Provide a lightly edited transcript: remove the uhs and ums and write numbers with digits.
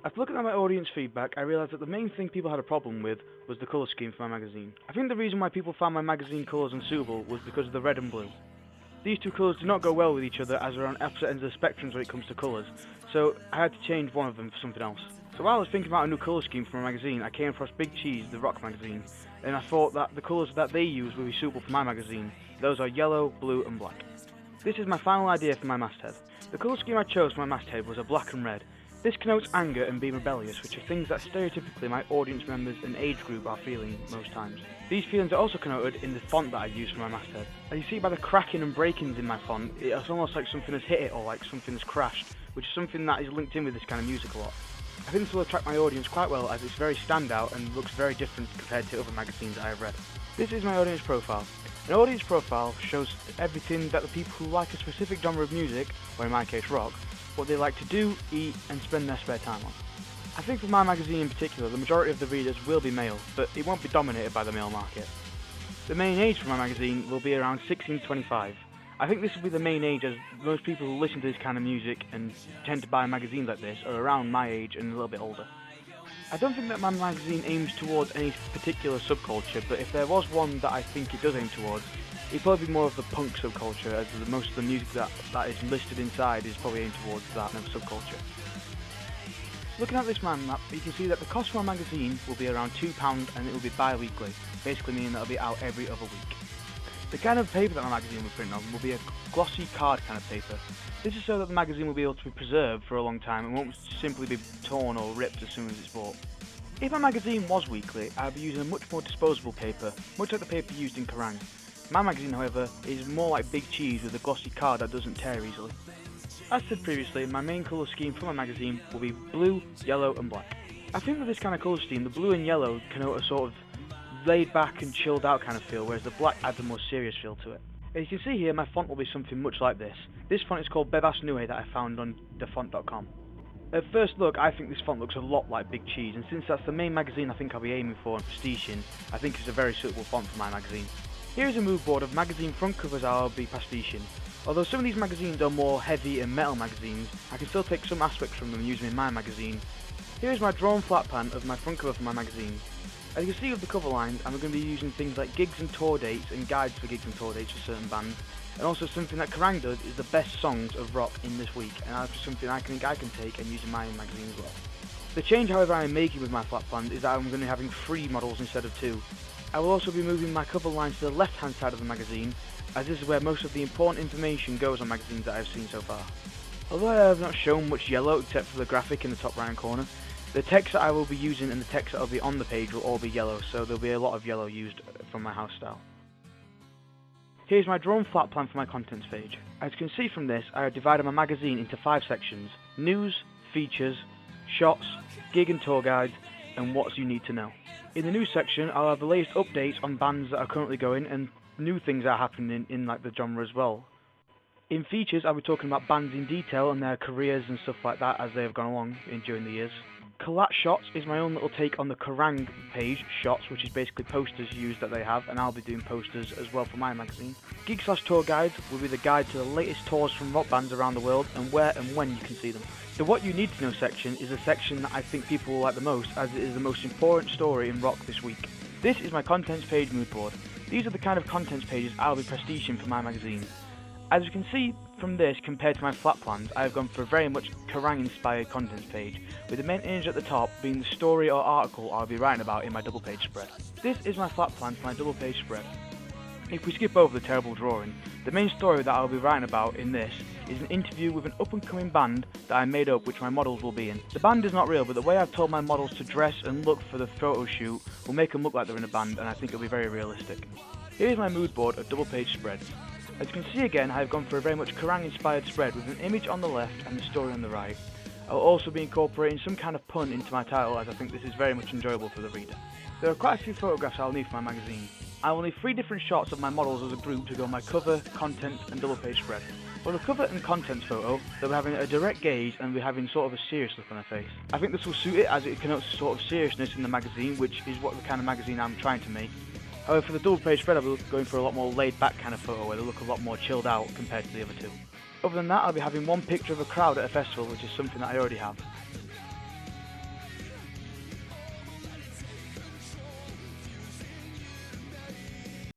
After looking at my audience feedback, I realised that the main thing people had a problem with was the colour scheme for my magazine. I think the reason why people found my magazine colours unsuitable was because of the red and blue. These two colours do not go well with each other as they're on opposite ends of the spectrums when it comes to colours, so I had to change one of them for something else. So while I was thinking about a new colour scheme for my magazine, I came across Big Cheese, the rock magazine, and I thought that the colours that they use would be suitable for my magazine. Those are yellow, blue and black. This is my final idea for my masthead. The colour scheme I chose for my masthead was a black and red. This connotes anger and being rebellious, which are things that stereotypically my audience members and age group are feeling most times. These feelings are also connoted in the font that I use for my masthead. As you see by the cracking and breakings in my font, it's almost like something has hit it or like something has crashed, which is something that is linked in with this kind of music a lot. I think this will attract my audience quite well as it's very standout and looks very different compared to other magazines that I have read. This is my audience profile. An audience profile shows everything that the people who like a specific genre of music, or in my case rock, what they like to do, eat and spend their spare time on. I think for my magazine in particular, the majority of the readers will be male, but it won't be dominated by the male market. The main age for my magazine will be around 16 to 25. I think this will be the main age as most people who listen to this kind of music and tend to buy magazines like this are around my age and a little bit older. I don't think that my magazine aims towards any particular subculture, but if there was one that I think it does aim towards, it'd probably be more of the punk subculture, as most of the music that is listed inside is probably aimed towards that kind of subculture. Looking at this mind map, you can see that the cost for my magazine will be around £2 and it will be bi-weekly, basically meaning that it'll be out every other week. The kind of paper that my magazine will print on will be a glossy card kind of paper. This is so that the magazine will be able to be preserved for a long time and won't simply be torn or ripped as soon as it's bought. If my magazine was weekly, I'd be using a much more disposable paper, much like the paper used in Kerrang! My magazine, however, is more like Big Cheese with a glossy card that doesn't tear easily. As said previously, my main colour scheme for my magazine will be blue, yellow and black. I think with this kind of colour scheme, the blue and yellow connote a sort of laid back and chilled out kind of feel, whereas the black adds a more serious feel to it. As you can see here, my font will be something much like this. This font is called Bebas Nue that I found on thefont.com. At first look, I think this font looks a lot like Big Cheese, and since that's the main magazine I think I'll be aiming for and pastiching, I think it's a very suitable font for my magazine. Here is a mood board of magazine front covers I'll be pastiching. Although some of these magazines are more heavy and metal magazines, I can still take some aspects from them and use them in my magazine. Here is my drawn flat pan of my front cover for my magazine. As you can see with the cover lines, I'm going to be using things like gigs and tour dates and guides for gigs and tour dates for certain bands, and also something that Kerrang! Does is the best songs of rock in this week, and that's something I think I can take and use in my magazine as well. The change, however, I am making with my flat plan is that I'm going to be having 3 models instead of 2. I will also be moving my cover lines to the left hand side of the magazine, as this is where most of the important information goes on magazines that I've seen so far. Although I have not shown much yellow except for the graphic in the top right hand corner, the text that I will be using and the text that will be on the page will all be yellow, so there will be a lot of yellow used from my house style. Here's my drawn flat plan for my contents page. As you can see from this, I have divided my magazine into 5 sections: news, features, shots, gig and tour guides, and what you need to know. In the news section, I'll have the latest updates on bands that are currently going and new things that are happening in like the genre as well. In features, I'll be talking about bands in detail and their careers and stuff like that as they have gone along during the years. Collat Shots is my own little take on the Kerrang! Page, Shots, which is basically posters used that they have, and I'll be doing posters as well for my magazine. Gig/tour guides will be the guide to the latest tours from rock bands around the world and where and when you can see them. The What You Need to Know section is a section that I think people will like the most, as it is the most important story in rock this week. This is my contents page mood board. These are the kind of contents pages I'll be pastiching for my magazine. As you can see from this compared to my flat plans, I have gone for a very much Kerrang! Inspired contents page, with the main image at the top being the story or article I'll be writing about in my double page spread. This is my flat plan for my double page spread. If we skip over the terrible drawing, the main story that I'll be writing about in this is an interview with an up and coming band that I made up which my models will be in. The band is not real, but the way I've told my models to dress and look for the photo shoot will make them look like they're in a band, and I think it'll be very realistic. Here is my mood board of double page spreads. As you can see again, I have gone for a very much Kerrang! Inspired spread with an image on the left and the story on the right. I will also be incorporating some kind of pun into my title, as I think this is very much enjoyable for the reader. There are quite a few photographs I'll need for my magazine. I will need 3 different shots of my models as a group to go on my cover, contents and double page spread. For the cover and contents photo, they'll be having a direct gaze and be having sort of a serious look on their face. I think this will suit it as it connotes sort of seriousness in the magazine, which is what the kind of magazine I'm trying to make. However, for the double page spread, I'll be going for a lot more laid back kind of photo where they look a lot more chilled out compared to the other 2. Other than that, I'll be having 1 picture of a crowd at a festival, which is something that I already have.